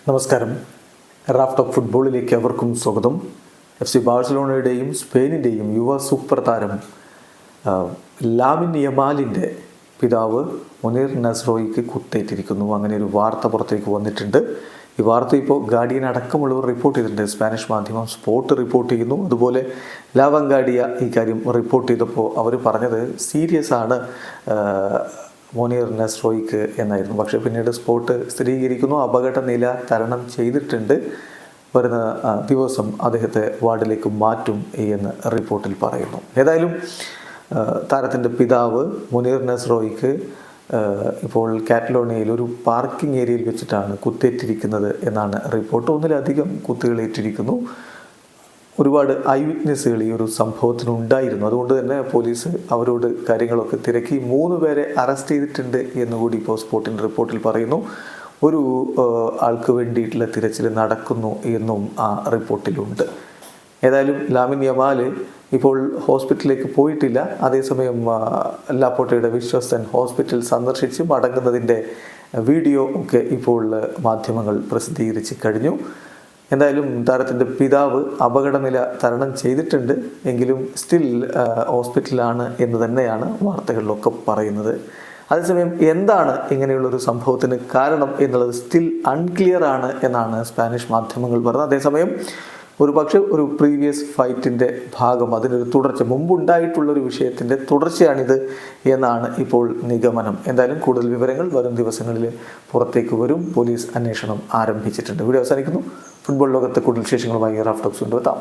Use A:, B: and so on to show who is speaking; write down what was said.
A: നമസ്കാരം. Raf talk ഫുട്ബോളിലേക്ക് അവർക്കും സ്വാഗതം. FC ബാഴ്സലോണയുടെയും സ്പെയിനിൻ്റെയും യുവ സൂപ്പർ താരം ലാമിൻ യമാലിൻ്റെ പിതാവ് മുനീർ നസ്രോയിക്ക് കുത്തേറ്റിരിക്കുന്നു. അങ്ങനെ ഒരു വാർത്ത പുറത്തേക്ക് വന്നിട്ടുണ്ട്. ഈ വാർത്ത ഇപ്പോൾ ഗാർഡിയൻ അടക്കമുള്ളവർ റിപ്പോർട്ട് ചെയ്തിട്ടുണ്ട്. സ്പാനിഷ് മാധ്യമം സ്പോർട്ട് റിപ്പോർട്ട് ചെയ്യുന്നു. അതുപോലെ ലാ വങ്കാഡിയ ഈ കാര്യം റിപ്പോർട്ട് ചെയ്തപ്പോൾ അവർ പറഞ്ഞത് സീരിയസ് ആണ് മുനീർ നസ്രോയിക്ക് എന്നായിരുന്നു. പക്ഷേ പിന്നീട് സ്പോർട്ട് സ്ഥിരീകരിക്കുന്നു അപകട നില തരണം ചെയ്തിട്ടുണ്ട്, വരുന്ന ദിവസം അദ്ദേഹത്തെ വാർഡിലേക്ക് മാറ്റും എന്ന് റിപ്പോർട്ടിൽ പറയുന്നു. ഏതായാലും താരത്തിൻ്റെ പിതാവ് മുനീർ നസ്രോയിക്ക് ഇപ്പോൾ കാറ്റലോണിയയിൽ ഒരു പാർക്കിംഗ് ഏരിയയിൽ വെച്ചിട്ടാണ് കുത്തേറ്റിരിക്കുന്നത് എന്നാണ് റിപ്പോർട്ട്. ഒന്നിലധികം കുത്തുകളേറ്റിരിക്കുന്നു. ഒരുപാട് ഐ വിറ്റ്നസ്സുകൾ ഈ ഒരു സംഭവത്തിനുണ്ടായിരുന്നു. അതുകൊണ്ട് തന്നെ പോലീസ് അവരോട് കാര്യങ്ങളൊക്കെ തിരക്കി 3 പേരെ അറസ്റ്റ് ചെയ്തിട്ടുണ്ട് എന്നുകൂടി ഇപ്പോൾ സ്പോർട്ടിൻ്റെ റിപ്പോർട്ടിൽ പറയുന്നു. ഒരു ആൾക്ക് വേണ്ടിയിട്ടുള്ള തിരച്ചിൽ നടക്കുന്നു എന്നും ആ റിപ്പോർട്ടിലുണ്ട്. ഏതായാലും ലാമിൻ യമാൽ ഇപ്പോൾ ഹോസ്പിറ്റലിലേക്ക് പോയിട്ടില്ല. അതേസമയം ലാപ്പോർട്ടയുടെ വിശ്വസ്തൻ ഹോസ്പിറ്റൽ സന്ദർശിച്ച് മടങ്ങുന്നതിൻ്റെ വീഡിയോ ഒക്കെ ഇപ്പോൾ മാധ്യമങ്ങൾ പ്രസിദ്ധീകരിച്ച് കഴിഞ്ഞു. എന്തായാലും താരത്തിൻ്റെ പിതാവ് അപകടനില തരണം ചെയ്തിട്ടുണ്ട്, എങ്കിലും സ്റ്റിൽ ഹോസ്പിറ്റലാണ് എന്ന് തന്നെയാണ് വാർത്തകളിലൊക്കെ പറയുന്നത്. അതേസമയം എന്താണ് ഇങ്ങനെയുള്ളൊരു സംഭവത്തിന് കാരണം എന്നുള്ളത് സ്റ്റിൽ അൺക്ലിയർ ആണ് എന്നാണ് സ്പാനിഷ് മാധ്യമങ്ങൾ പറയുന്നത്. അതേസമയം ഒരു പ്രീവിയസ് ഫൈറ്റിൻ്റെ ഭാഗം, അതിനൊരു തുടർച്ച, മുമ്പുണ്ടായിട്ടുള്ളൊരു വിഷയത്തിൻ്റെ തുടർച്ചയാണിത് എന്നാണ് ഇപ്പോൾ നിഗമനം. എന്തായാലും കൂടുതൽ വിവരങ്ങൾ വരും ദിവസങ്ങളിൽ പുറത്തേക്ക് വരും. പോലീസ് അന്വേഷണം ആരംഭിച്ചിട്ടുണ്ട്. വീഡിയോ അവസാനിക്കുന്നു. ഫുട്ബോൾ ലോകത്തെ കൂടുതൽ വിശേഷങ്ങളുമായി റാഫ് ടോക്സ് കൊണ്ടുവെത്താം.